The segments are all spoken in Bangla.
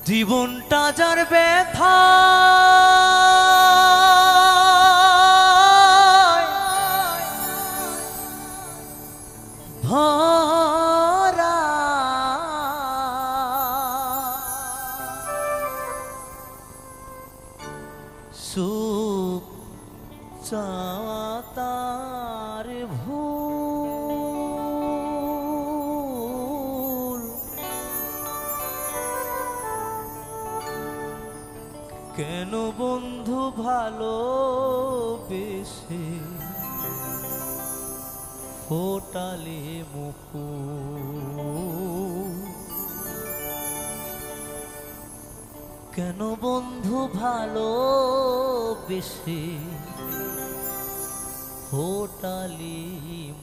জীবনটা যার ব্যথা ভরা, সুখ চাওয়া তার ভুল, কেন বন্ধু ভালোবেসে ফোটালে মুকুল, কেন বন্ধু ভালোবেসে ফোটালে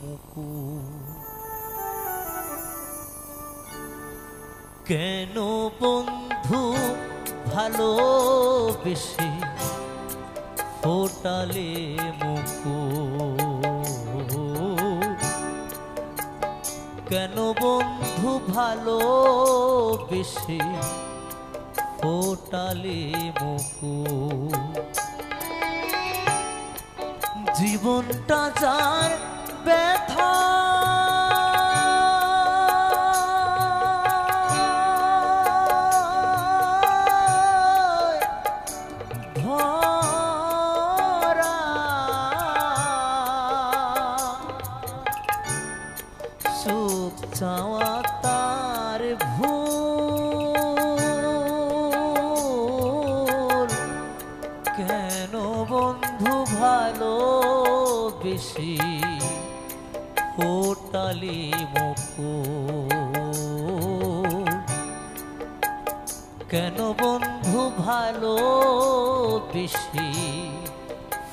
মুকুল, কেন বন্ধু ভালোবেসে ফোটালে মুকুল, কেন বন্ধু ভালোবেসে ফোটালে মুকুল। জীবনটা যার ব্যথা ভরা, সুখ চাওয়া তার ভুল, কেন বন্ধু ভালোবেসে ফোটালে মুকুল, কেন বন্ধু ভালোবেসে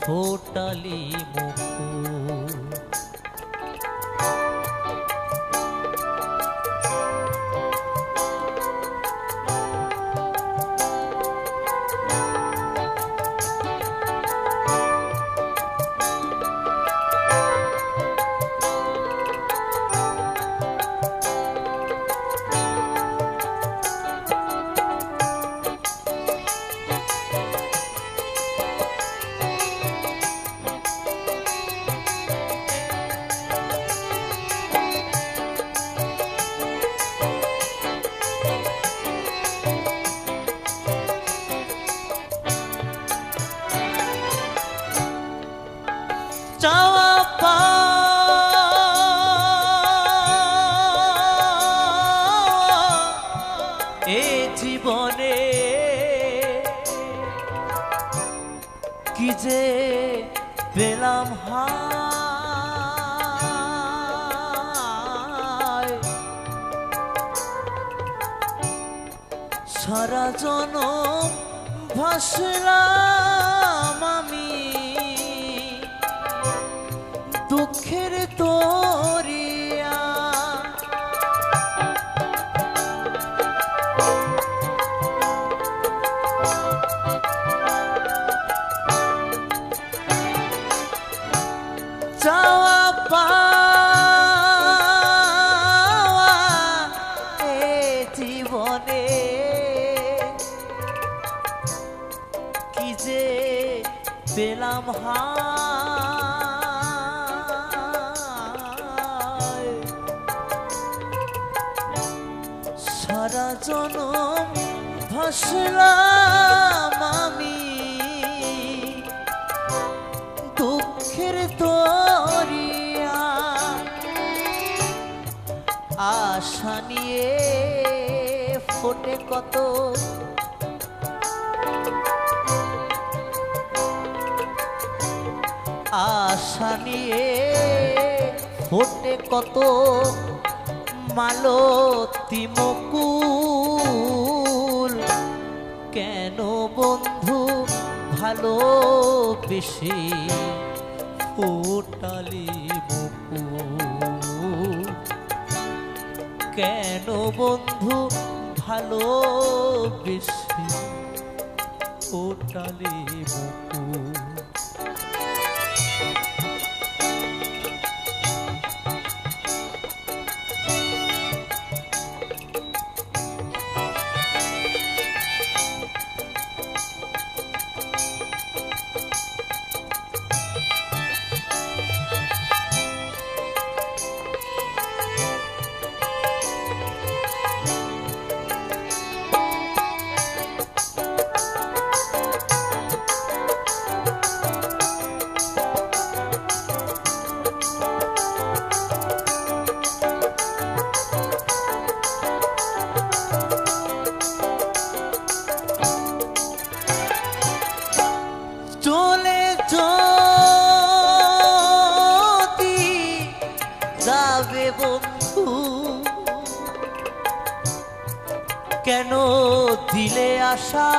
ফোটালে মুকুল। চাওয়া এ জীবনে কি যে পেলাম হায়, সারা জনম ভাসলাম আমি দুঃখের দরিয়া, চাওয়া পাওয়া এ জীবনে কি যে পেলাম হায়, সারা জনম ভাসলাম আমি দুঃখের দরিয়া, আশা নিয়ে ফোটে কত আশা নিয়ে ফোটে কত মালতী মুকুল, কেন বন্ধু ভালোবেসে ফোটালে মুকুল, কেন বন্ধু ভালোবেসে ফোটালে মুকুল। কেন দিলে আশা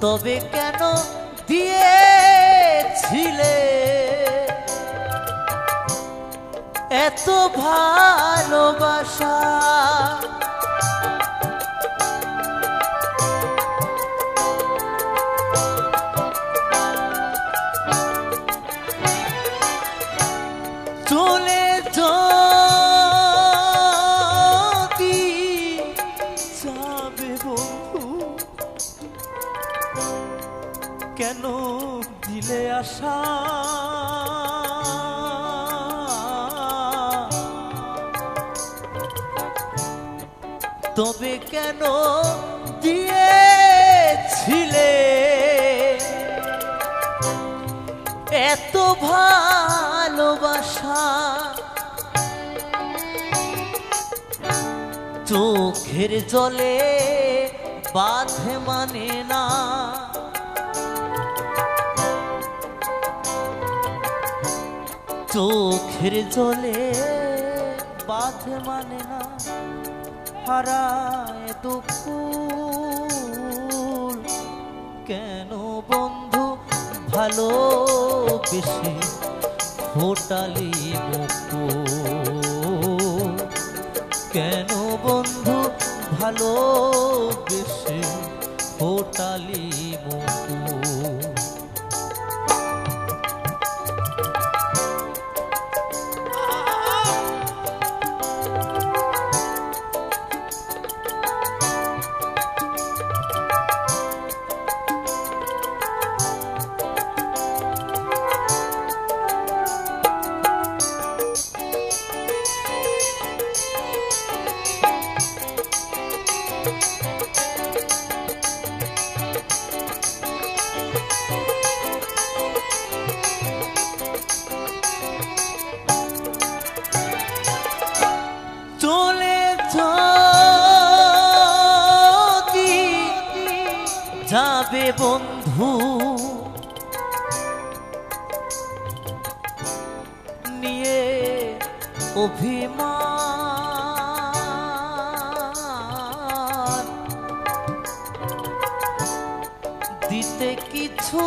তবে কেন দিয়েছিলে এত ভালোবাসা চলে যদি যাবে বন্ধু কেন দিলে আশা তবে কেন দিয়েছিলে এত ভালোবাসা চোখের জলে বাঁধে মানে না চোখের জলে বাঁধে মানে না হারায় দুপুর কেন বন্ধু ভালোবেসে ফোটালি মুকুল কেন বন্ধু ভালোবেসে ফোটালি মুকুল যাবে বন্ধু নিয়ে অভিমান দিতে কিছু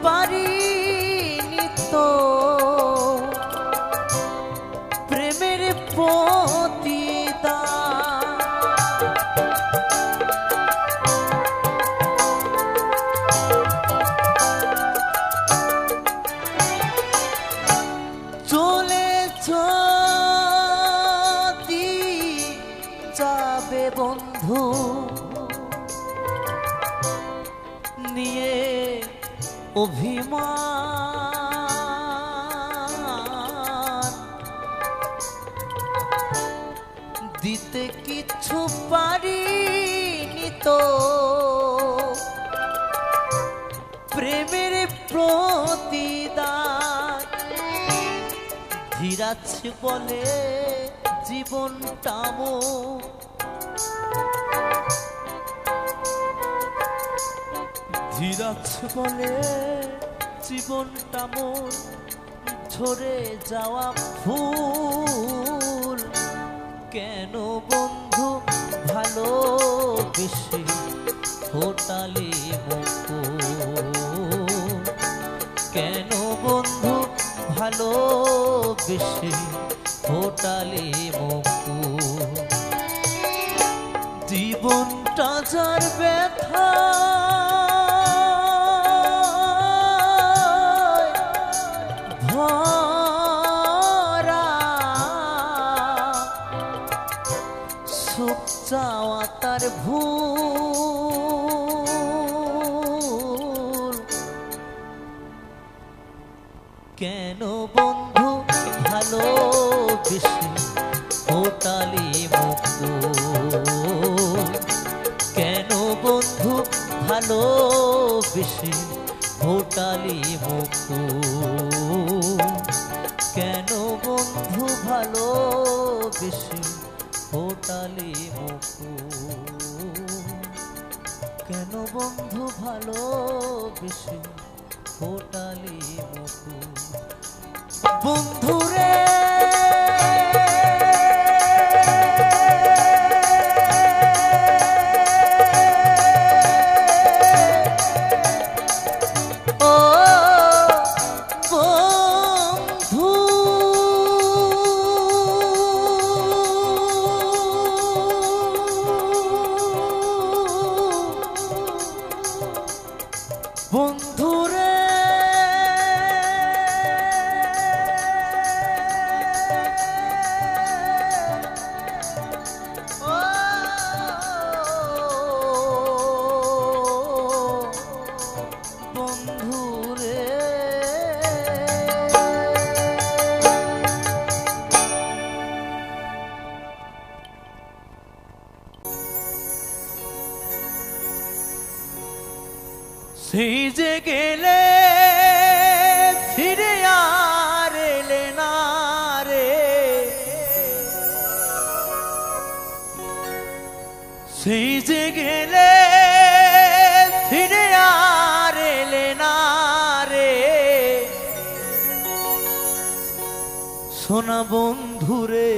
পারিনি তো প্রেমের প্রতিদান যাবে বন্ধু নিয়ে অভিমান দিতে কিছু পারিনি তো প্রেমের প্রতিদান ধীরাজ বলে জীবনটা মোর ধীরাজ বলে জীবনটা মোর ঝরে যাওয়া ফুল কেন বন্ধু ভালোবেসে ফোটালি মুকুল কেন বন্ধু ভালোবেসে ফোটালি মুকুল জীবনটা যার ব্যথা ভরা সুখ চাওয়া তার ভুল কেন বন্ধু ভালোবেসে ফোটালি মুকুল কেন বন্ধু ভালোবেসে ফোটালি মুকুল কেন বন্ধু ভালোবেসে ফোটালি মুকুল কেন বন্ধু ভালোবেসে ফোটালি মুকুল বন্ধুরে ও বন্ধু বন্ধুরে বন্ধুরে সেই যে গেলে ফিরে আর এলে না রে, সেই যে গেলে ফিরে আর এলে না রে, সোনা বন্ধুরে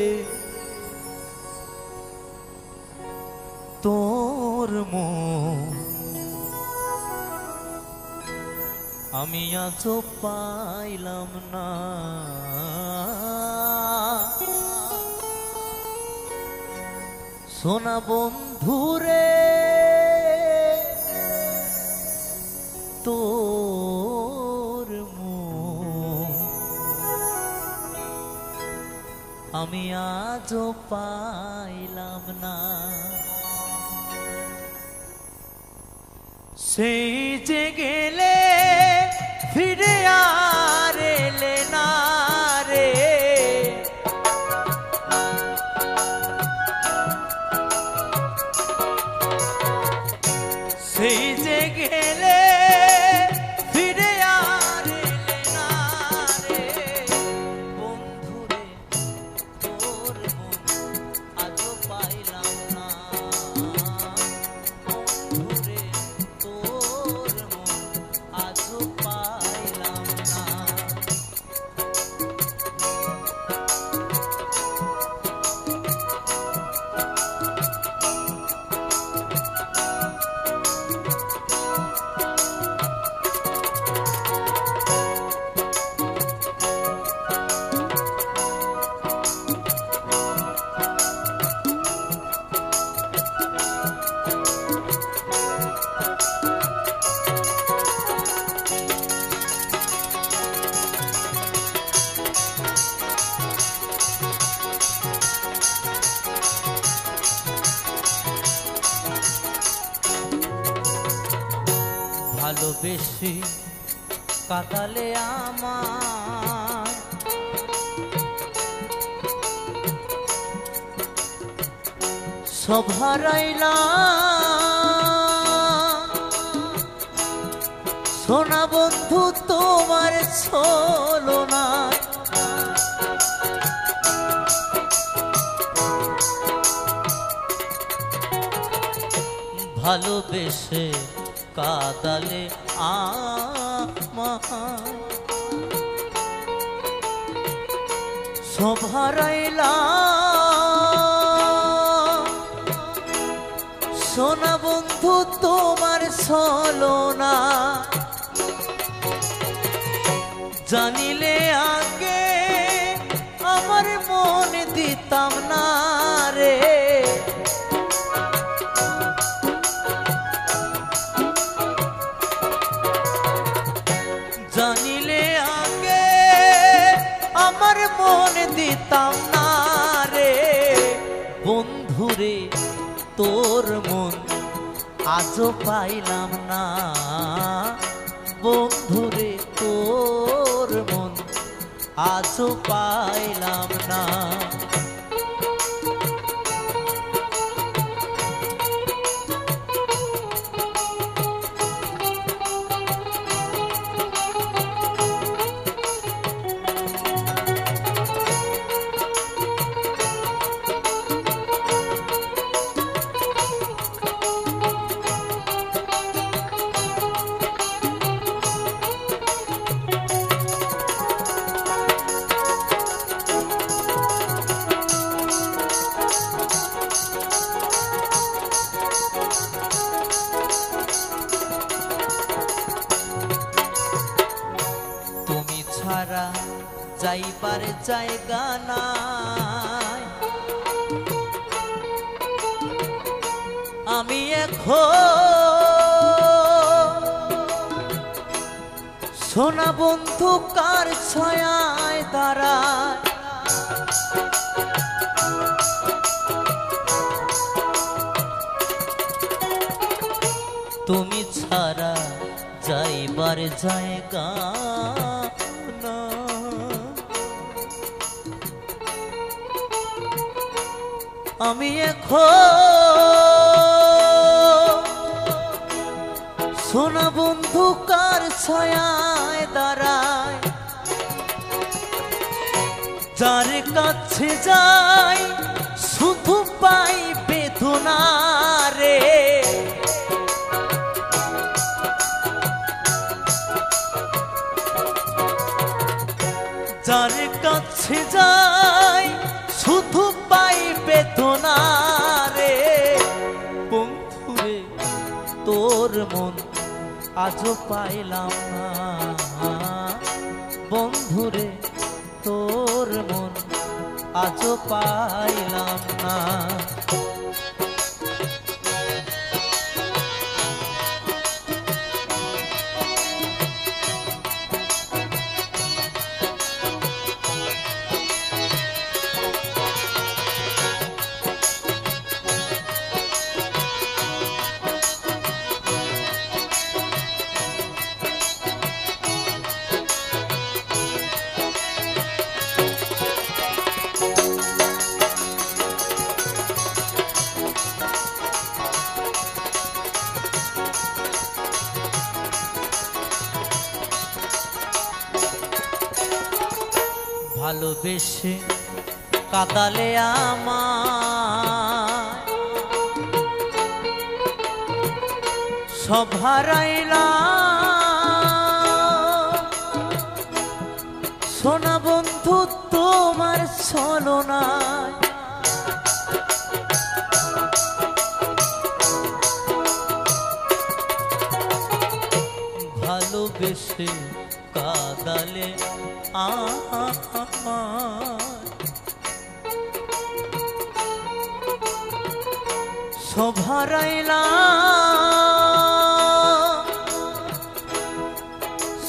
তোর মন আমি আজও পাইলাম না। সোনা বন্ধুরে তোর মন আমি আজও পাইলাম না। সেই যে গেলে ফিরে আর এলে না রে, সেই যে গেলে ফিরে আর এলে না রে, বন্ধুরে তোর মন আজও পাইলাম না। বন্ধুরে তোর মন আজও পাইলাম না। ভালোবেসে কাটালে আমার সব হারাইলাম, সোনা বন্ধু তোমার ছলনা, ভালোবেসে কাদালে আমার সব হারাইলাম, সোনা বন্ধু তোমার ছলনা, জানিলে আগে আমার মন দিতাম না রে, জানিলে আগে আমার মন দিতাম না রে, বন্ধুরে তোর মন আজও পাইলাম না। বন্ধুরে তোর মন আজও পাইলাম না। যাইবার জায়গা নাই। আমি এখন সোনা বন্ধু কার ছায়ায় দাঁড়ায়, তুমি ছাড়া যাইবার জায়গা না। আমি এখন সোনা বন্ধু কার ছায়ায় দাঁড়ায়, যার কাছে যাই শুধু পাই বেদনা রে। যার কাছে যাই শুধু পাই বেদনা রে। বন্ধুরে তোর মন আজও পাইলাম না, বন্ধুরে তোর মন আজও পাইলাম না। ভালোবেসে কাদালে আমায়, সব হারাইলাম সোনা বন্ধু তোমার ছলনায়। ভালোবেসে কাদালে সব হারাইলাম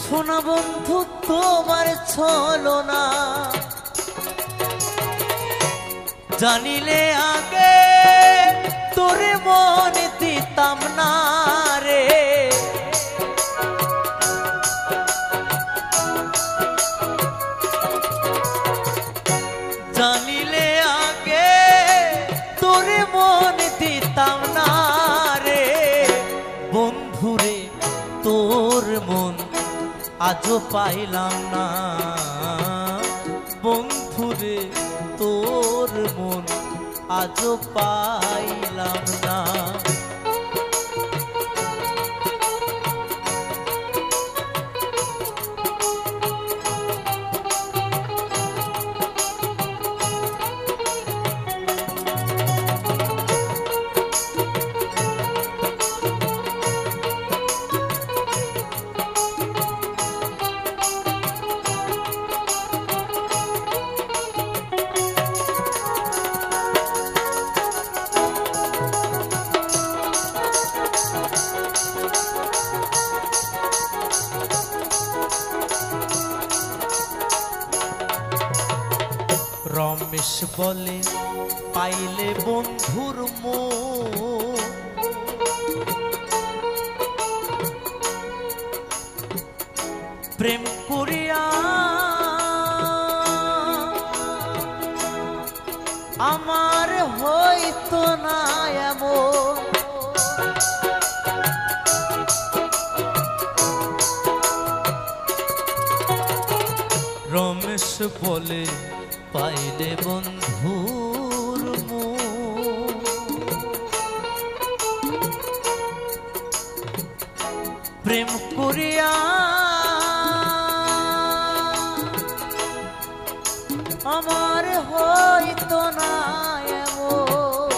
সোনা বন্ধু তোমার ছলনা। জানিলে আগে তোরে মনে দিতাম না রে। জানিলে আগে তোরে মনে দিতাম না রে। বন্ধুরে তোর মন আজও পাইলাম না, বন্ধুরে তোর মন আজও পাইলাম না। রমেশ বলে পাইলে বন্ধুর মন, প্রেম করিয়া আমার হইতো না এমন। রমেশ বলে পাইলে বন্ধুর মন, প্রেম করিয়া আমার হইতো না এমন।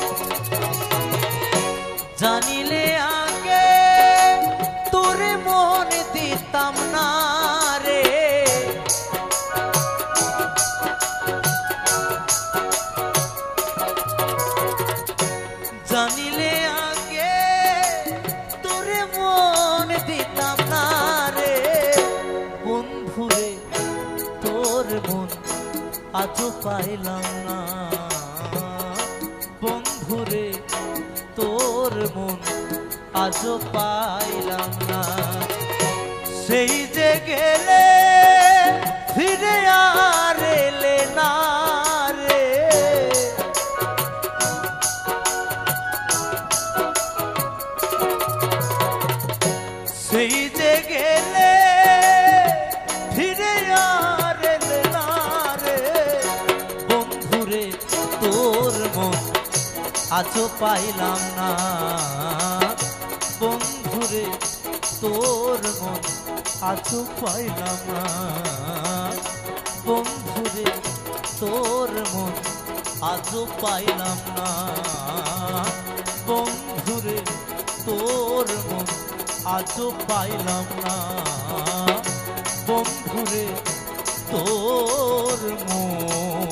জানিলে আগে তোরে মনে দিতাম না রে। তোর মন আজও পাইলাম না বন্ধুরে তোর মন আজও পাইলাম না সেই যে গেলে ফিরে আর এলে না রে সেই যে গেলে ফিরে আর এলে না রে বন্ধুরে তোর মন আজও পাইলাম না বন্ধুরে তোর মন আজও পাইলাম না বন্ধুরে তোর মন আজও পাইলাম না বন্ধুরে তোর মন আজও পাইলাম না বন্ধুরে তোর মন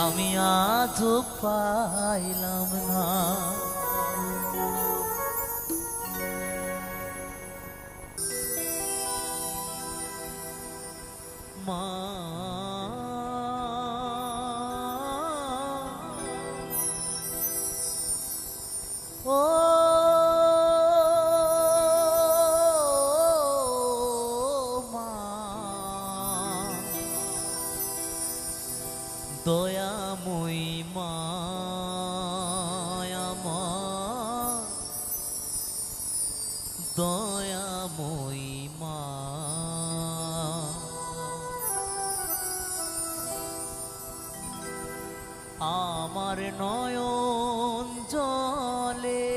আমি আজও পাইলাম না মা ও মা দয়াময়ী মা আমার দয়াময়ী মা আমার নয়ন জলে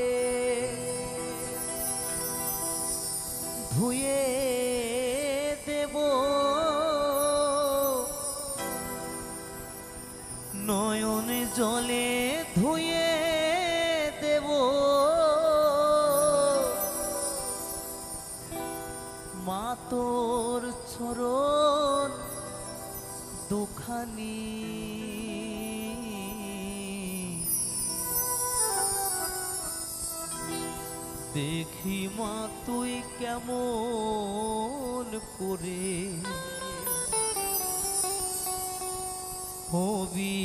ধুয়ে দেব নয়ন জলে ধুয়ে দেব মা তোর চরণ দুখানি দেখি মা তুই কেমন করে হবি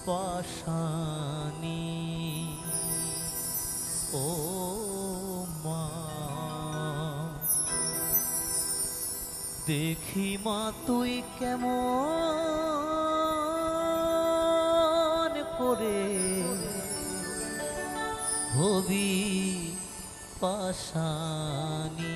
পাশানি ও মা দেখি মা তুই কেমন করে হবি পাশানি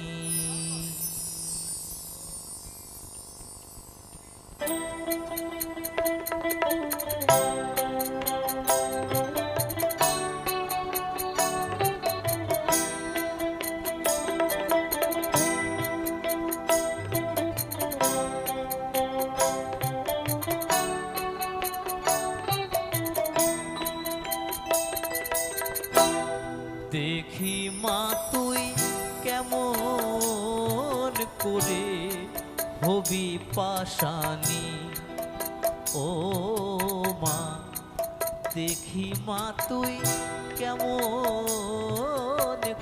দেখি মা তুই কেমন করে হবি পাশানি ও মা দেখি মা তুই কেমন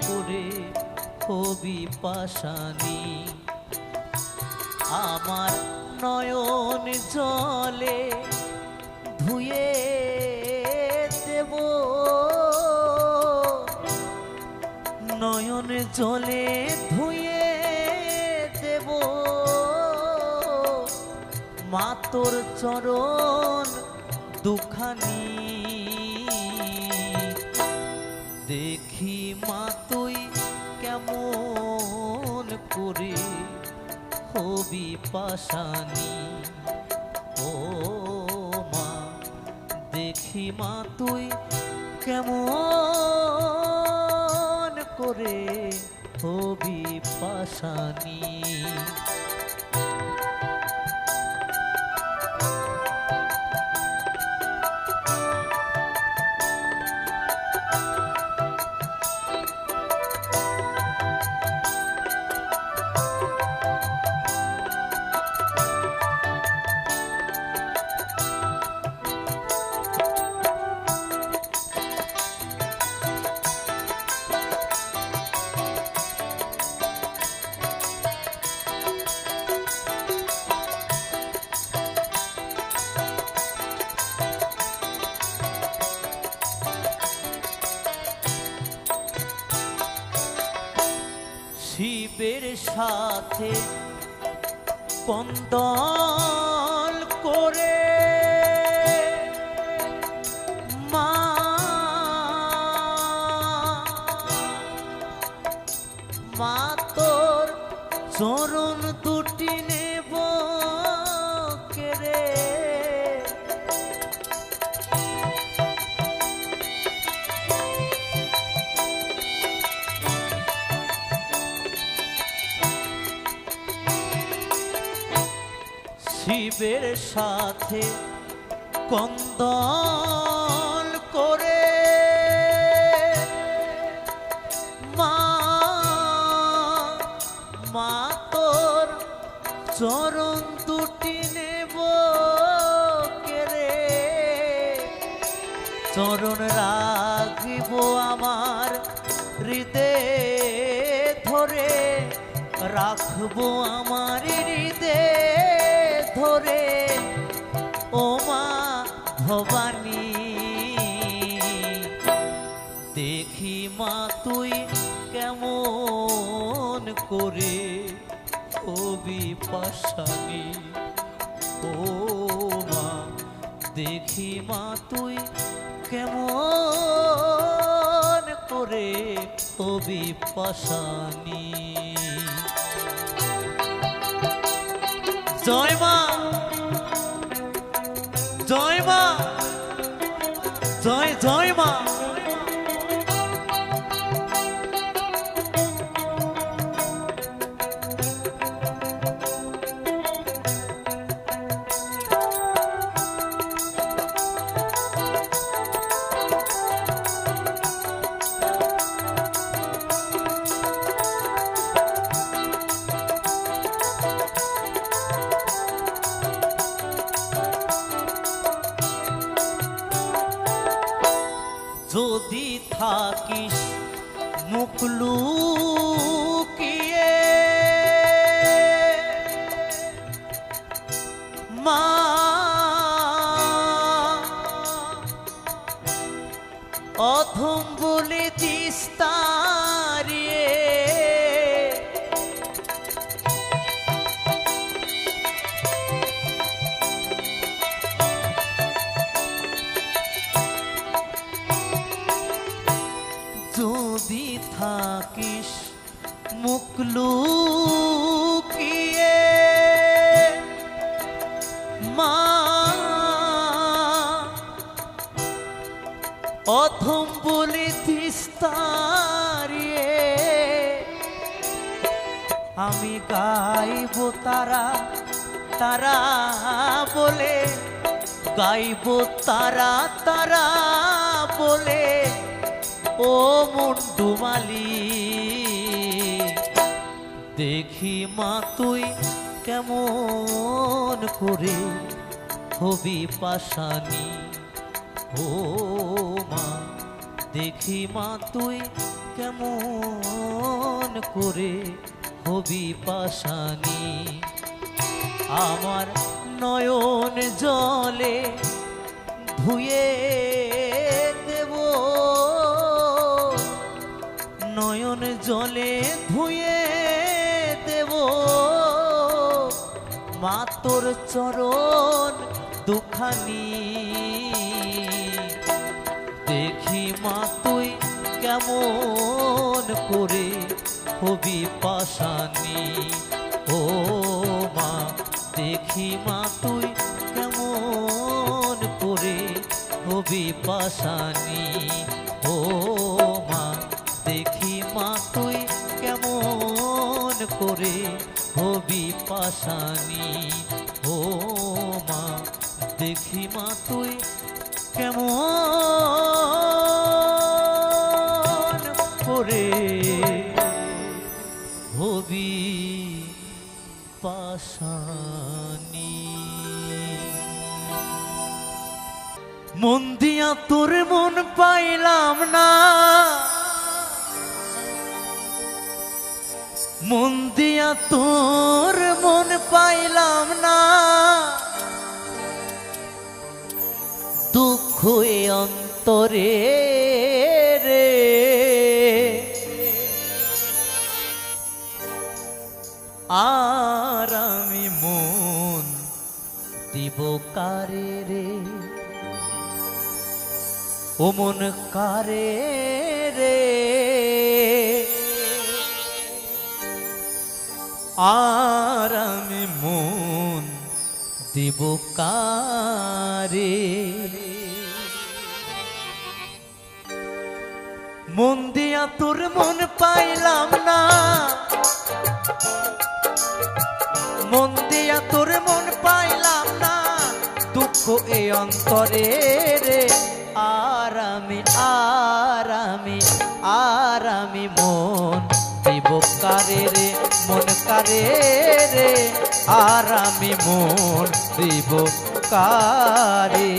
করে হবি পাশানি আমার নয়ন জলে ধুয়ে দেব নয়ন জলে ধুয়ে দেব মা তোর চরণ দুখানি দেখি মা তুই কেমন করে হবি পাশানি ও মা দেখি মা তুই কেমন করে হবি পাশানি শিবের সাথে কন্দল করে মা মা তোর চরণ দুটি নেব কেড়ে শিবের সাথে কন্দল করে মা মা তোর চরণ দুটি নেব কেড়ে চরণ রাখিব আমার হৃদয়ে ধরে রাখবো আমার হৃদয়ে ধরে ও মা ভবানী দেখি মা তুই কেমন করে কবি পাশানি ও মা দেখি মা তুই কেমন করে কবি পাশানি জয় মা জয় মা জয় জয় মা যদি থাকিস মুখ লুকিয়ে মা অধম বলে দিস তাড়িয়ে যদি থাকিস মুখ লুকিয়ে মা অধম বলে দিস তাড়িয়ে আমি গাইব তারা তারা বলে গাইব তারা তারা বলে ও মুন্ডুমালি দেখি মা তুই কেমন করে হবি পাশানি ও মা দেখি মা তুই কেমন করে হবি পাশানি আমার নয়ন জলে ধুয়ে দেব নয়ন জলে ধুয়ে দেব মা তোর চরণ দুখানি দেখি মা তুই কেমন করে হবি পাশানি ও মা দেখি মা তুই কেমন করে হবি পাশানি ও মা দেখি মা তুই কেমন করে হবি পাশানি ও মা দেখি মা তুই কেমন করে হবি পাশানি মন দিয়া তোর মন পাইলাম না মন দিয়া তোর মন পাইলাম না দুঃখ এ অন্তরে রে আর আমি মন দিব কারে রে, ও মন কারে রে, আর আমি মন দিব কারে। মন দিয়া তোর মন পাইলাম না, মন দিয়া তোর মন পাইলাম না, দুঃখ এই অন্তরে রে, আর আমি মন দিব কারে রে, মন কারে রে, আর আমি মন দিব কারে।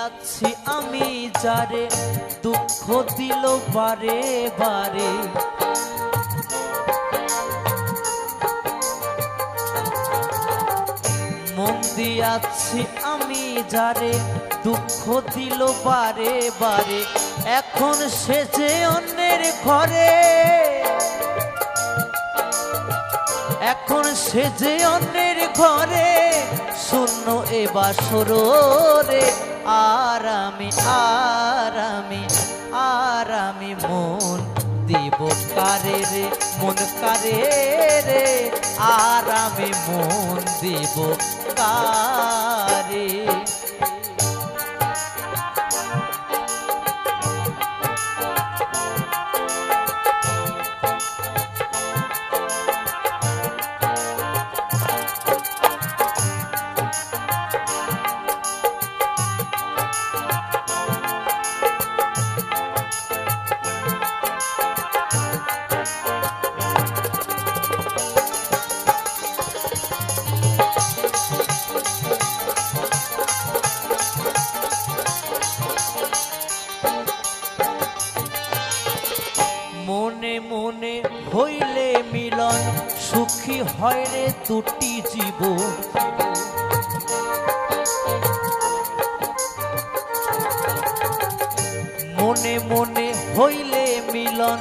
আছি আমি যারে দুঃখ দিল বারে বারে, মন দিয়াছি আমি যারে দুঃখ দিল বারে বারে, এখন সে যে অন্যের ঘরে, এখন সে যে অন্যের ঘরে, শূন্য এ বাসর রে, আর আমি মন দিব কারে রে, মন কারে রে, আর আমি মন দিব কারে। মনে মনে হইলে মিলন, সুখী হয় রে দুটি জীবন, মনে মনে হইলে মিলন,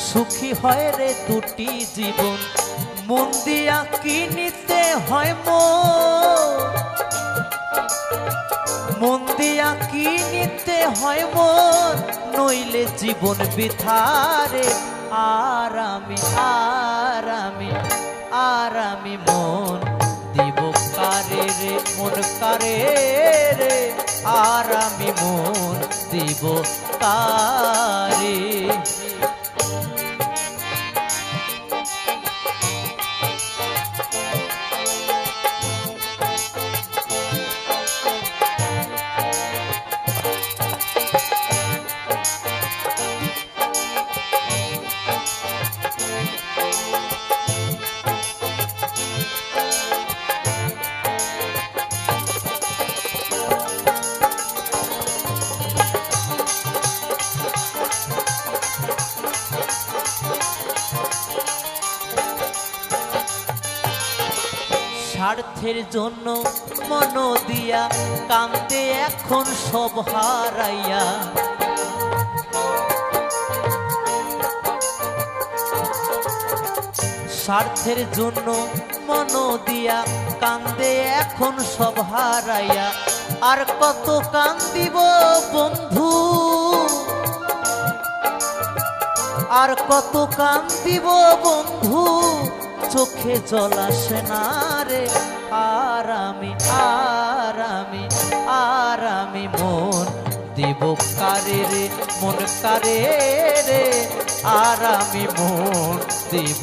সুখী হয় রে দুটি জীবন, মন দিয়া কি নিতে হয় মন দিয়া কি নিতে হয় মন, নইলে জীবন বৃথারে, আর আমি মন দিব কারে রে, মন কারে রে, আর আমি মন দিব কারে। স্বার্থের জন্য মন দিয়া কান্দে এখন সব হারাইয়া, স্বার্থের জন্য মন দিয়া কান্দে এখন সব হারাইয়া, আর কত কান্দিব বন্ধু, আর কত কান্দিব বন্ধু, চোখে জল আসে না রে, আর আমি মন দিব কারে রে, মন কারে রে, আর আমি মন দিব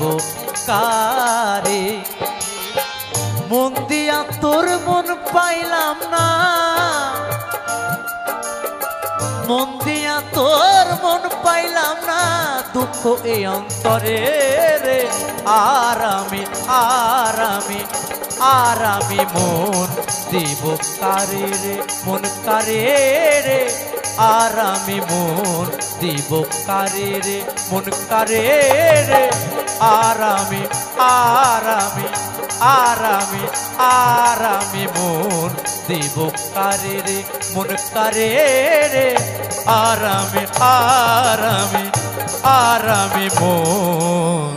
কারে। মন দিয়া তোর মন পাইলাম না, মন দিয়া তোর মন পাইলাম না, দুঃখ এই অন্তরে রে। আর আমি মন দিব কারে রে, মন কারে রে। আর আমি মন দিব কারে রে, মন কারে রে। আর আমি মন দিব কারে রে, মন কারে রে। আর আমি মন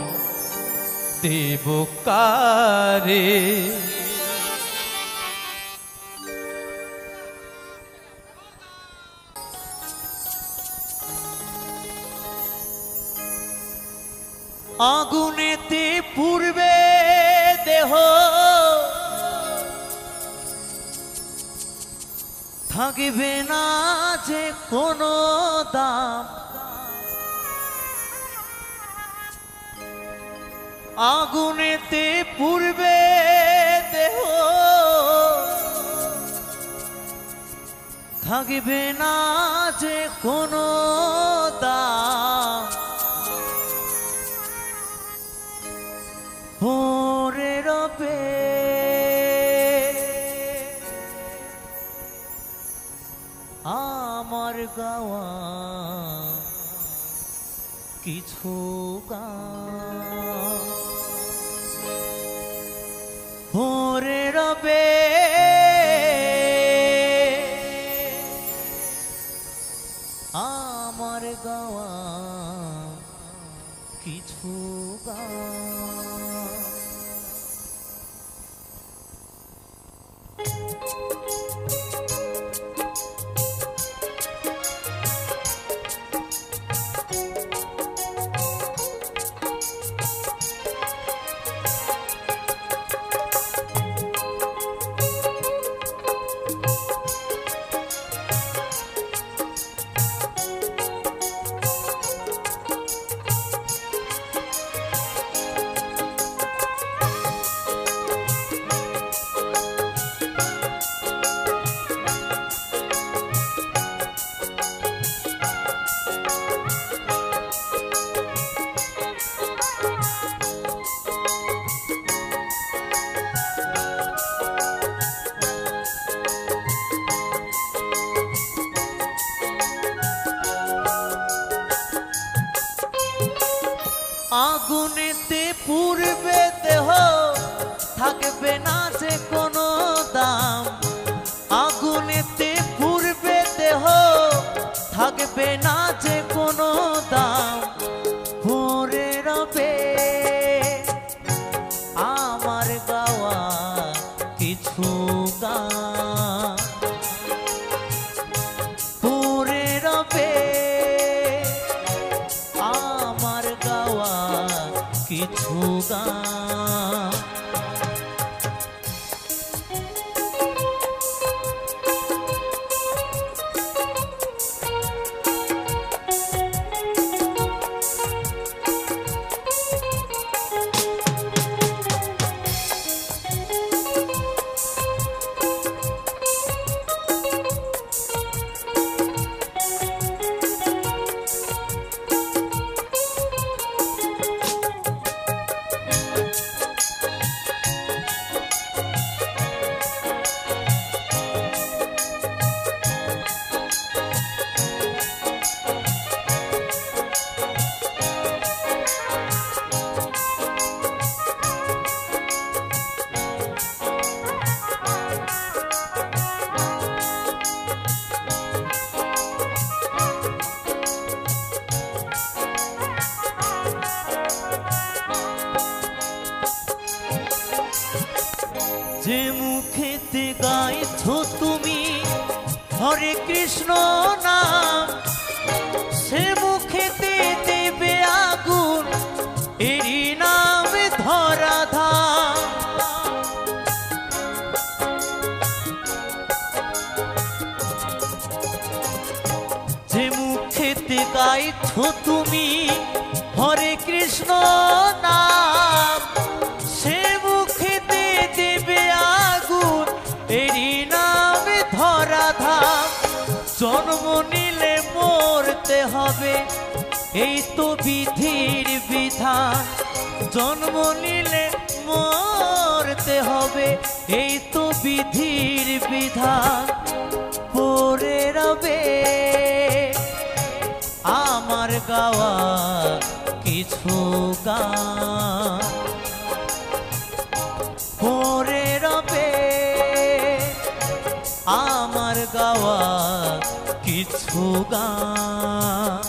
দিব কারে। আগুনেতে পূর্বে দেহ থাকবে না যে কোনো দাম। আগুনেতে পূর্বে দেহ থাকবে না যে কোনো দাম। পরে রবে আমার গাওয়া কিছু গান, পরে রবে আমার গাওয়া কিছু গান। আগুনেতে পূর্বে দেহ থাকবে না যে কোনো দাম। আগুনেতে পূর্বে দেহ থাকবে না যে কোনো দাম। পরে রবে আমার গাওয়া কিছু গান, পরে রবে আমার গাওয়া কিছু গান। যে মুখেতে গাইছো তুমি হরে কৃষ্ণ নাম, সে মুখেতে দেবে আগুন এরই নামে ধরাধাম। যে মুখেতে গাইছো তুমি হরে কৃষ্ণ নাম, সে মুখেতে দেবে আগুন এরই নামে ধরাধাম। জন্ম নিলে হবে, এই তো বিধির বিধান। জন্ম নিলে মরতে হবে, এই তো বিধির বিধান। পড়ে রবে আমার গাওয়া কিছু গান, পড়ে রবে আমার গাওয়া কিছু গান।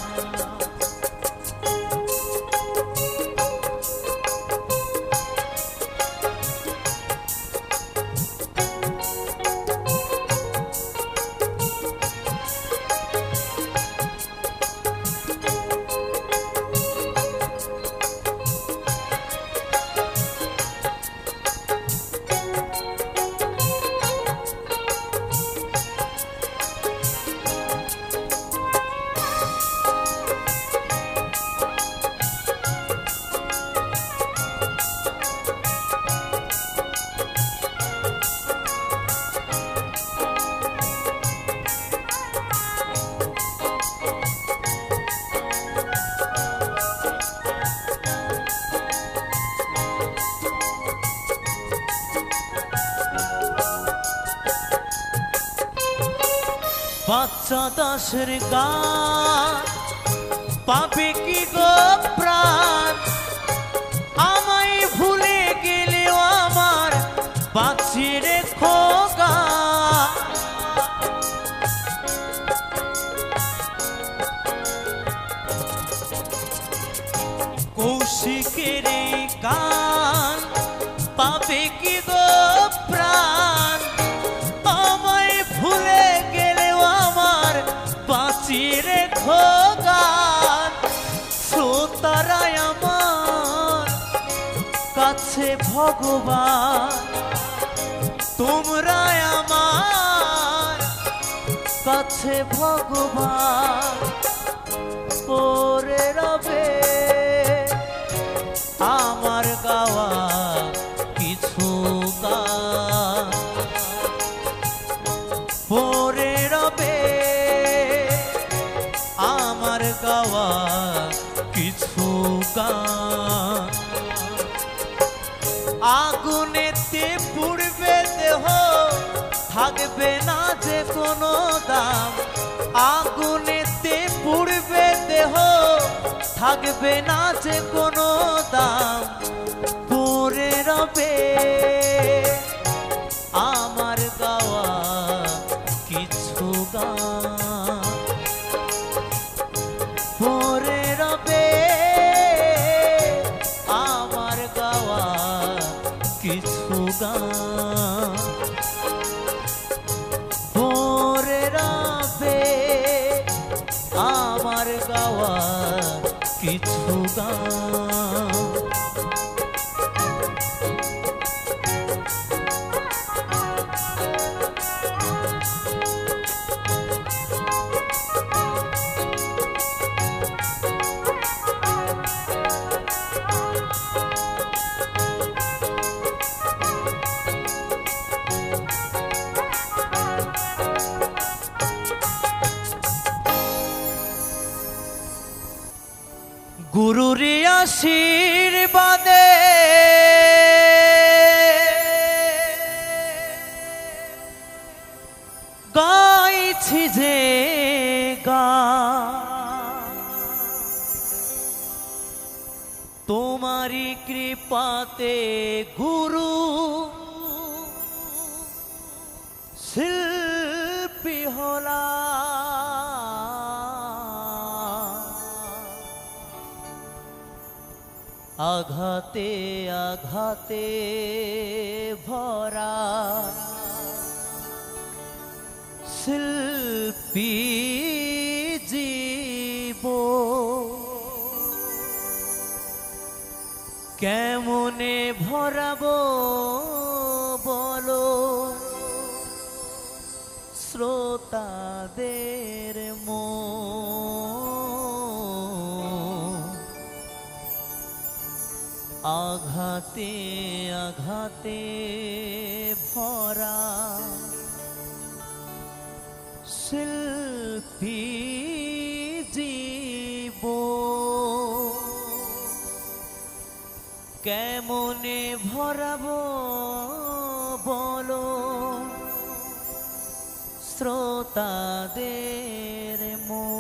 বাচ্চা দাসের গান পাবে কি গো প্রাণ, আমায় ভুলে গেলেও আমার বাঁচি রেখো গান। কৌশিকের এই গান পাবে কি গো প্রাণ, আমায় ভুলে গেলেও আমার বাঁচি রেখো গান। শ্রোতারাই আমার কাছে ভগবান, তোমরা আমার কাছে ভগবান। পড়ে রবে আমার গাওয়া কিছু গান, পড়ে রবে আমার গাওয়া কিছু গান। আগুনেতে পুড়বে দেহ, থাকবে না যে কোনো দাম। আগুনেতে পুড়বে দেহ, থাকবে না যে কোনো দাম। পড়ে রবে আমার গাওয়া কিছু গান, পড়ে রবে আমার গাওয়া কিছু গান, পড়ে রবে আমার গাওয়া কিছু গান। গুরুর আশীর্বাদে গাইছি যে গান, তোমারি কৃপাতে গুরু শিল্পী হলা। আঘাতে আঘাতে ভরা শিল্পী জীব, কেমনে ভরাবো বলো শ্রোতাদের মন। আঘাতে আঘাতে ভরা শিল্পী জীব। কেমনে ভরাবো বলো শ্রোতাদের মন।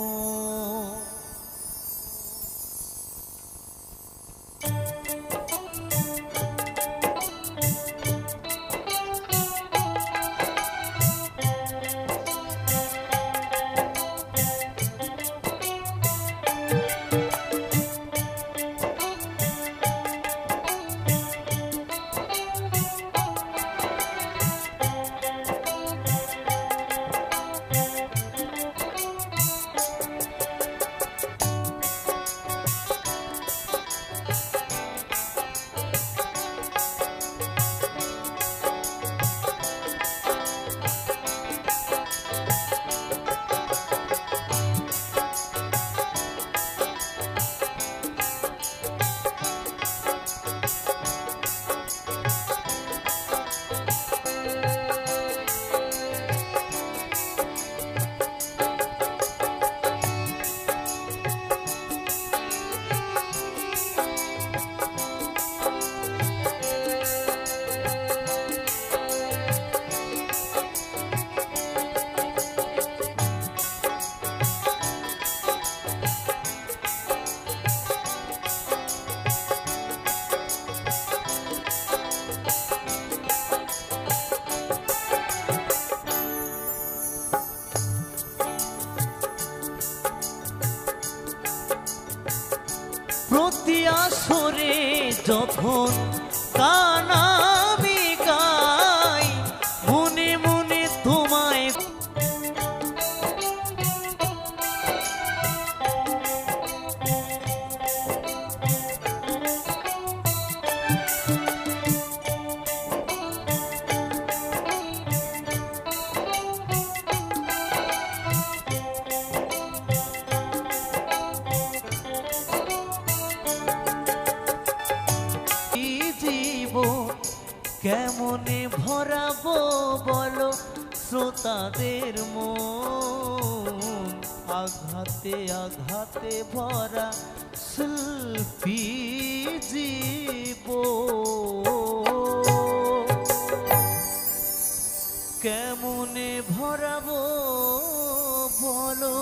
প্রতি আসরে যখন গান আমি গাই মনে মনে তোমায় কেমনে ভরাবো বলো শ্রোতাদের মন। আঘাতে আঘাতে ভরা শিল্পী জীবন। কেমনে ভরাবো বলো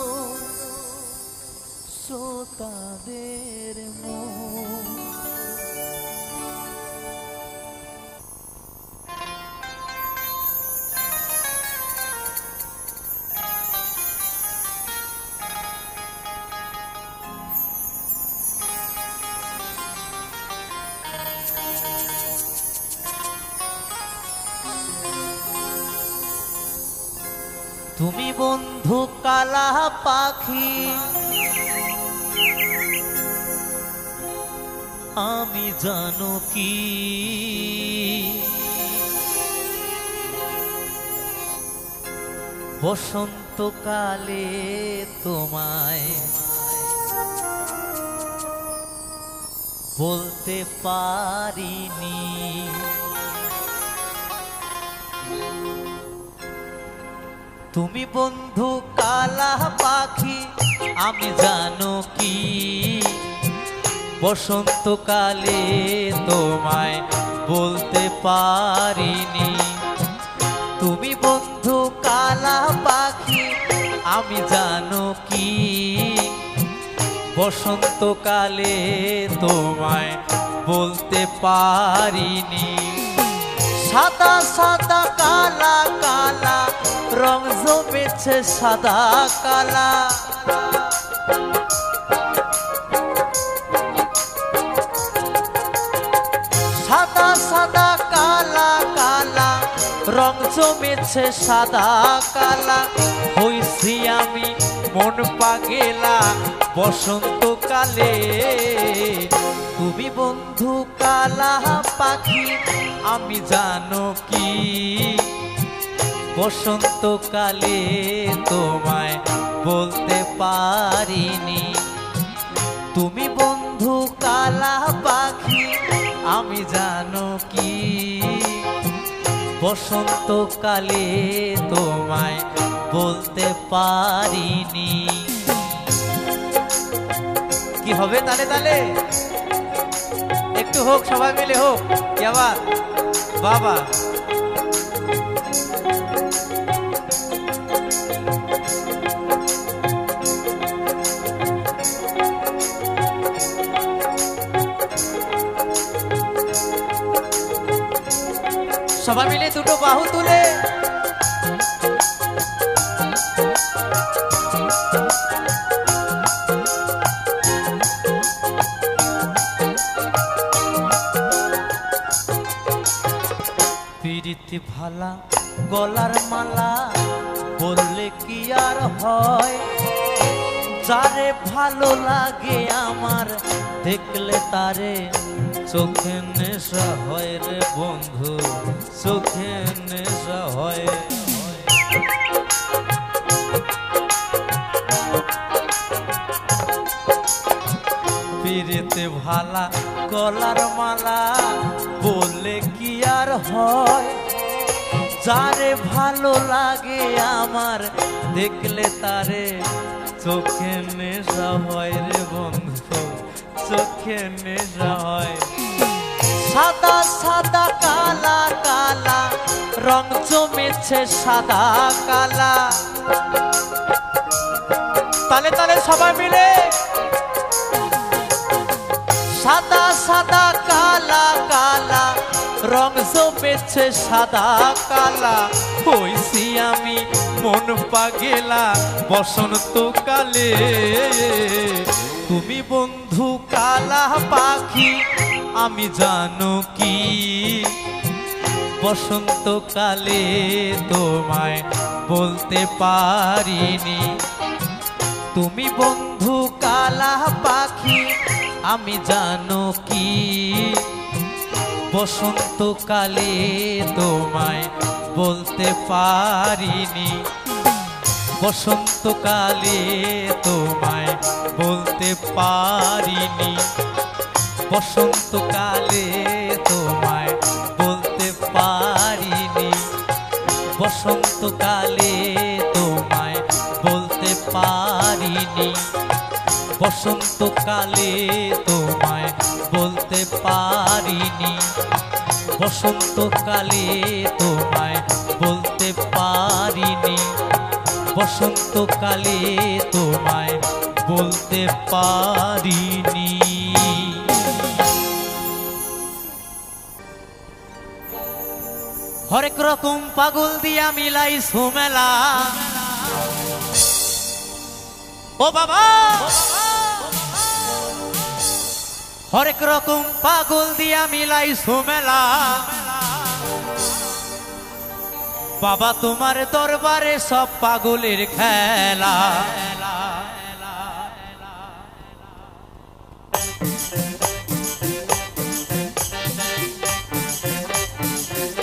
শ্রোতাদের মন। তুমি বন্ধু কালা পাখি আমি জানো কি বসন্তকালে তোমায় বলতে পারিনি। তুমি বন্ধু কালা পাখি আমি জানো কি বসন্তকালে তোমায় বলতে পারিনি। তুমি বন্ধু কালা পাখি আমি জানো কি বসন্তকালে তোমায় বলতে পারিনি। সাদা সাদা কালা কালা রং জমেছে সাদা কালা। সাদা সাদা কালা কালা রং জমেছে সাদা কালা। হইছি আমি মন পাগেলা বসন্তকালে। তুমি বন্ধু কালা পাখি আমি জানো কি বসন্তকালে তোমায় বলতে পারিনি। তুমি বন্ধু কালা পাখি আমি জানো কি বসন্তকালে তোমায় বলতে পারিনি। কি হবে তালে তালে একটু হোক, সবাই মিলে হোক। কি আবার বাবা, সবাই মিলে দুটো বাহু তুলে পিরিতি ভালা গলার মালা বললে কি আর হয়, যারে ভালো লাগে আমার দেখলে তারে চোখে নেশা হয় রে বন্ধু, চোখে নেশা হয়। পিরিতে ভালা গলার মালা বললে কি আর হয়, যারে ভালো লাগে আমার দেখলে তারে চোখে নেশা হয় রে বন্ধু, চোখে নেশা হয়। সাদা সাদা কালা কালা রং জমেছে সাদা কালা, তালে তালে সবাই মিলে সাদা সাদা কালা কালা রং জমেছে সাদা কালা, হইছি আমি মন পাগেলা বসন্তকালে। তুমি বন্ধু কালা পাখি আমি জানো কি, বসন্তকালে তোমায় বলতে পারিনি। তুমি বন্ধু কালা পাখি আমি জানো কি, বসন্তকালে তোমায় বলতে পারিনি। বসন্তকালে তোমায় বলতে পারিনি, বসন্তকালে তোমায় বলতে পারিনি, বসন্তকালে তোমায় বলতে পারিনি, বসন্তকালে তোমায় বলতে পারিনি, বসন্তকালে তোমায় বলতে পারিনি, বসন্তকালে তোমায় বলতে পারিনি। হরেক রকম পাগল দিয়া মিলাই সুমেলা, ও বাবা হরেক রকম পাগল দিয়া মিলাই সুমেলা, বাবা তোমার দরবারে সব পাগলের খেলা।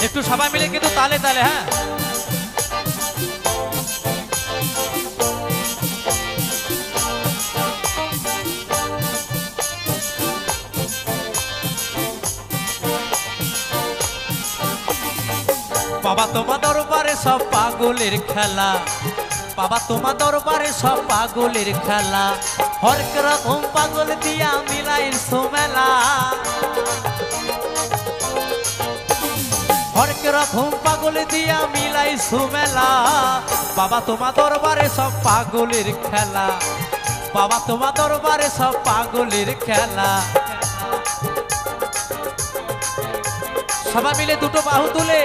একটু সবাই মিলে কিন্তু তালে তালে, হ্যাঁ বাবা তোমার দরবারে সব পাগলের খেলা, বাবা তোমার দরবারে সব পাগলের খেলা, হরেক রকম পাগল দিয়া মিলাই সুমেলা, হরেক রকম পাগল দিয়া মিলাই সুমেলা, বাবা তোমার দরবারে সব পাগলের খেলা, বাবা তোমার দরবারে সব পাগলের খেলা। সবাই মিলে দুটো বাহু তুলে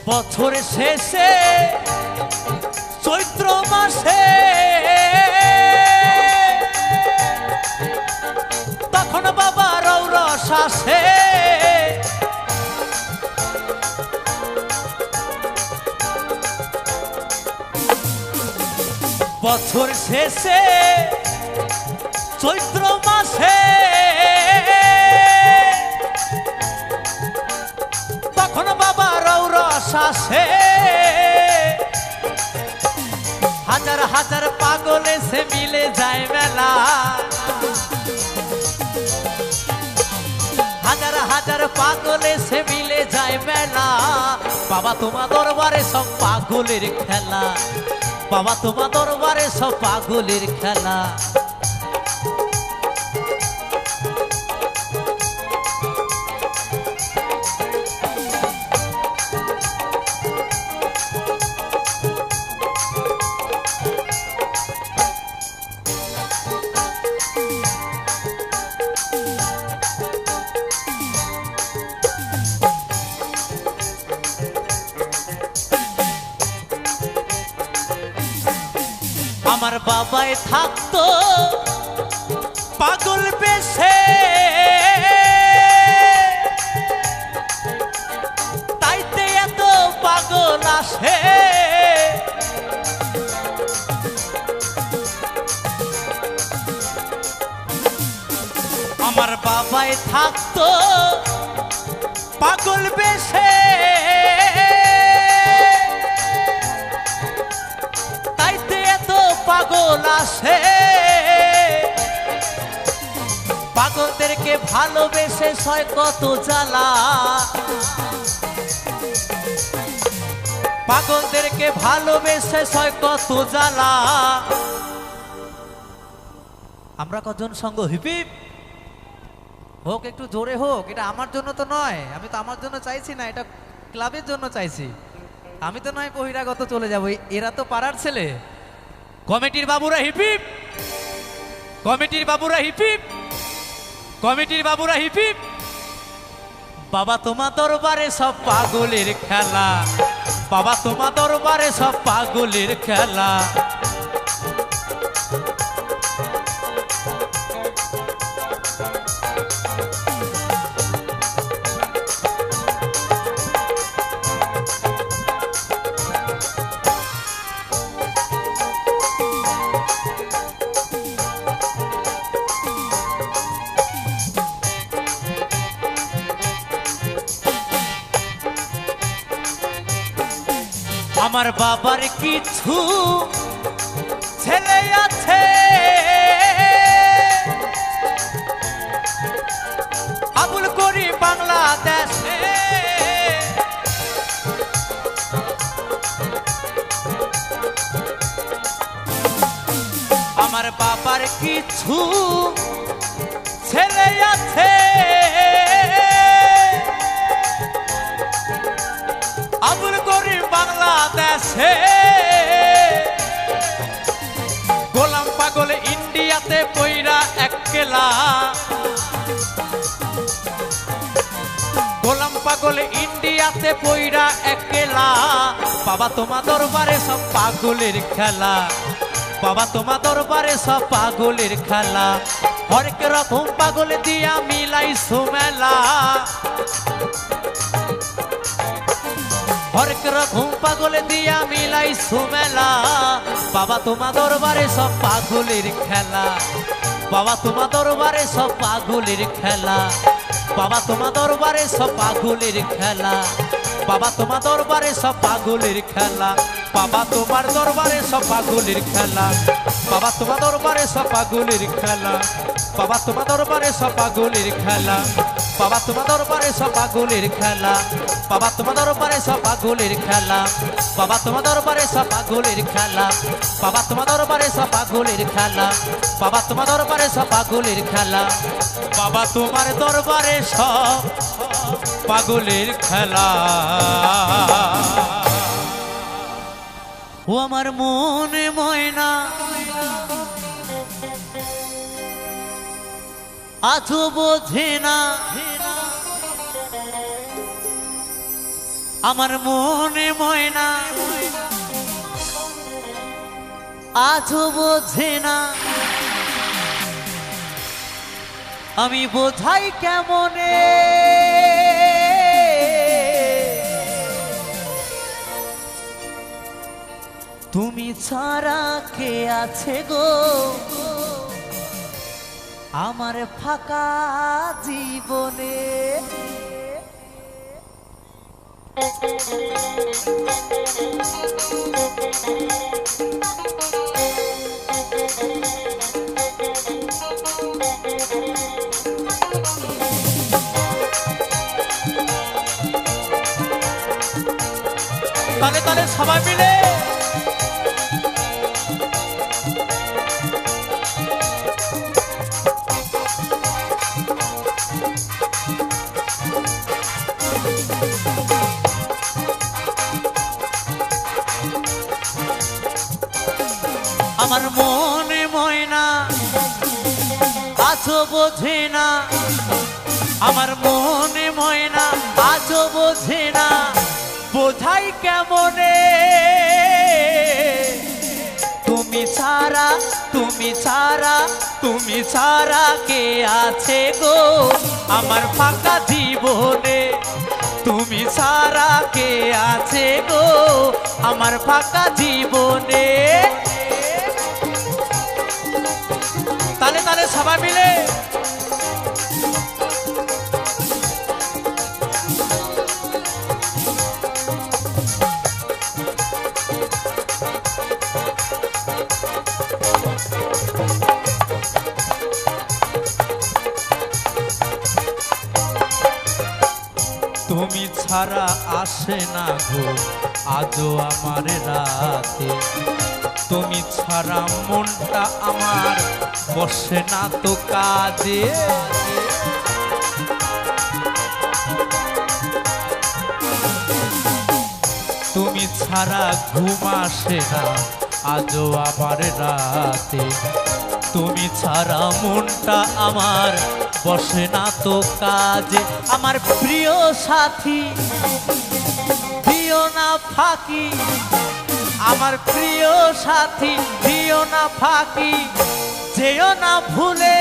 বছরের শেষে চৈত্র মাসে তখন বাবা রৌরস আসে, বছর শেষে চৈত্র মাসে তখন বাবা রৌরস আসে, হাজার হাজার পাগলে সে মিলে যায় মেলা, হাজার হাজার পাগলে সে মিলে যায় মেলা। বাবা তোমার দরবারে সব পাগলের খেলা, বাবা তোমার দরবারে সব পাগলের খেলা। আমার বাবাই থাকতো পাগল বেশে, তাইতে এত পাগল আসে। আমার বাবাই থাকতো পাগল বেশে, পাগল আসে। পাগলদেরকে ভালোবেসে সয় কত জ্বালা, পাগলদেরকে ভালোবেসে সয় কত জ্বালা। আমরা কজন সঙ্গ হিপিপ হোক, একটু জোরে হোক। এটা আমার জন্য তো নয়, আমি তো আমার জন্য চাইছি না, এটা ক্লাবের জন্য চাইছি। আমি তো নয় বহিরাগত চলে যাবো, এরা তো পাড়ার ছেলে। কমিটির বাবুরা হিপিপ, কমিটির বাবুরা হিপিপ, কমিটির বাবুরা হিপিপ। বাবা তোমার দরবারে সব পাগলের খেলা, বাবা তোমার দরবারে সব পাগলের খেলা। আমার বাবার কিছু ছেলে আছে, আবুল করি বাংলাদেশে। আমার বাবার কিছু ছেলে আছে, আবুল করি বাংলাদেশে। গোলাম পাগল ইন্ডিয়াতে পইরা একলা, গোলাম পাগল ইন্ডিয়াতে পইরা একলা। বাবা তোমার দরবারে সব পাগলের খেলা, বাবা তোমার দরবারে সব পাগলের খেলা। হরেক রকম পাগল দিয়া মিলাইছো মেলা, হরেক রকম পাগল দিয়া মিলাইছো মেলা। বাবা তোমার দরবারে সব পাগলের খেলা, বাবা তোমার দরবারে সব পাগলের খেলা, বাবা তোমার দরবারে সব পাগলের খেলা, বাবা তোমার দরবারে সব পাগলের খেলা, বাবা তোমার দরবারে সব পাগলের খেলা, বাবা তোমার দরবারে সব পাগলের খেলা, বাবা তোমার দরবারে সব পাগলের খেলা, বাবা তোমার দরবারে সব পাগলের খেলা, বাবা তোমার দরবারে সব পাগলের খেলা, বাবা তোমার দরবারে সব পাগলের খেলা, বাবা তোমার দরবারে সব পাগলের খেলা, বাবা তোমার দরবারে সব পাগলের খেলা, বাবা তোমার দরবারে সব পাগলের খেলা। ও আমার মনে ময়না আজও বোঝে না, আমার মনে ময়না আজও বোঝে না, আমি বোঝাই কেমনে তুমি ছাড়া কে আছে গো আমার ফাঁকা জীবনে। তালে তালে সবাই মিলে আমার মনে ময়না আজও বোঝে না, আমার মনে ময়না আজও বোঝে না, বোঝাই কেমনে তুমি ছাড়া, তুমি ছাড়া, তুমি ছাড়া কে আছে গো আমার ফাঁকা জীবনে, তুমি ছাড়া কে আছে গো আমার ফাঁকা জীবনে। তালে তালে সবাই মিলে তুমি ছাড়া আসে না গো আজও আমার রাতে, তুমি ছাড়া মনটা আমার বসে না তো কাজে, তুমি ছাড়া ঘুম আসে না আজও আমার রাতে, তুমি ছাড়া মনটা আমার বসে না তো কাজে। আমার প্রিয় সাথী দিও না ফাঁকি, আমার প্রিয় সাথী দিও না ফাঁকি, যেও না ভুলে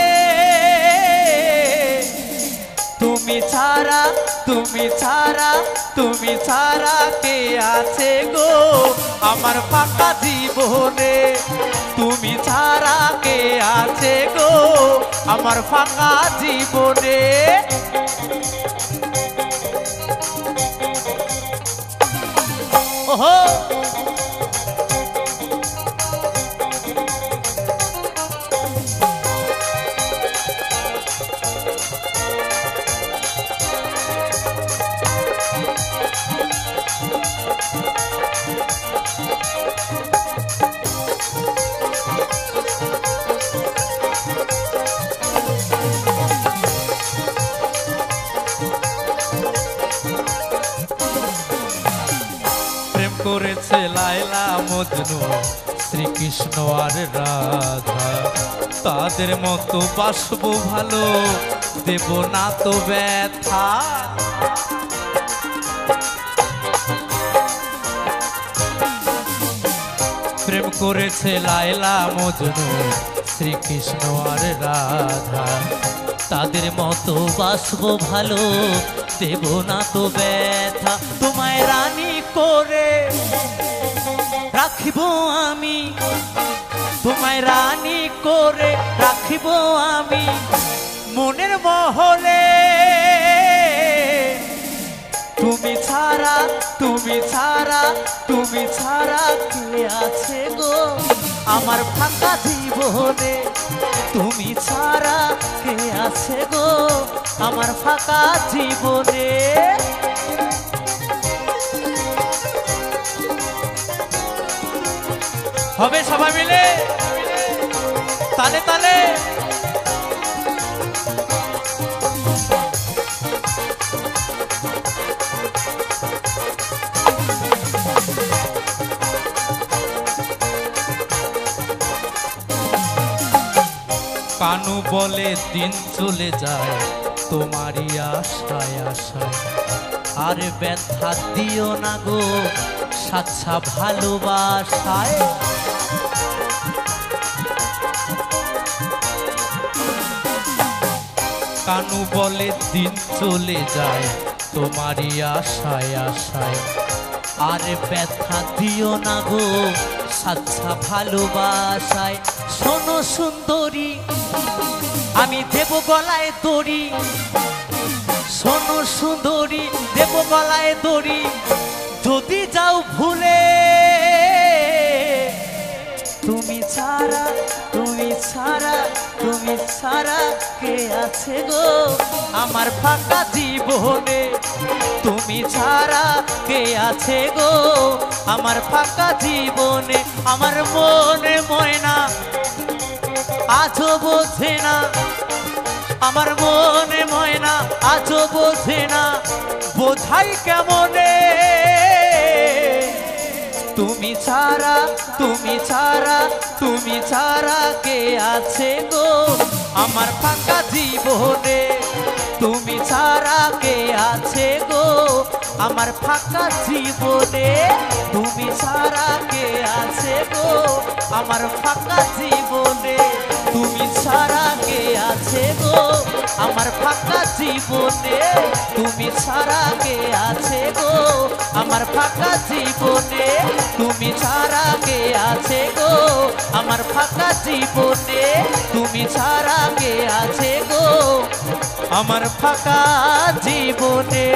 তুমি ছাড়া, তুমি ছাড়া, তুমি ছাড়া কে আছে গো আমার ফাঁকা জীবনে, তুমি ছাড়া কে আছে গো আমার ফাঁকা জীবনে। ওহো করেছে লায়লা মজনু শ্রীকৃষ্ণ আর রাধা, তাদের মতো বাসবো ভালো দেব না তো ব্যথা, প্রেম করেছে লায়লা মজনু শ্রীকৃষ্ণ আর রাধা, তাদের মতো বাসবো ভালো দেব না তো ব্যথা, তোমায় রানী করে রাখিব আমি, তোমায় রানী করে রাখিব আমি মনের মহলে, তুমি ছাড়া, তুমি ছাড়া, তুমি ছাড়া কে আছে গো আমার ফাঁকা জীবনে, তুমি ছাড়া কে আছে গো আমার ফাঁকা জীবনে। হবে সবাই মিলে তালে তালে কানু বলে দিন চলে যায় তোমারই আশায় আশায়, আর ব্যথা দিও না গো সাচ্ছা ভালোবাসায়, কানু বলে দিন চলে যায় তোমারই আশায় আশায়, আর ব্যথা দিও না গো সাচ্ছা ভালোবাসায়। শোনো সুন্দরী আমি দেব গলায় দড়ি, শোনো সুন্দরী দেব গলায় দড়ি, যদি যাও ভুলে তুমি ছাড়া, তুমি ছাড়া, তুমি ছাড়া কে আছে গো আমার ফাঁকা জীবনে, তুমি ছাড়া কে আছে গো আমার ফাঁকা জীবনে আমার মনে ময়না আজও বোঝে না আমার মনে ময়না আজও বোঝে না বোঝাই কেমনে তুমি ছাড়া তুমি ছাড়া তুমি ছাড়া কে আছে গো আমার ফাঁকা জীবনে তুমি ছাড়া কে আছে গো আমার ফাঁকা জীবনে তুমি ছাড়া কে আছে গো আমার ফাঁকা জীবনে তুমি ছাড়া কে আছে গো আমার ফাঁকা জীবনে তুমি ছাড়া কে আছে গো আমার ফাঁকা জীবনে তুমি ছাড়া কে আছে গো আমার ফাঁকা জীবনে তুমি ছাড়া কে আছে গো আমার ফাঁকা জীবনে।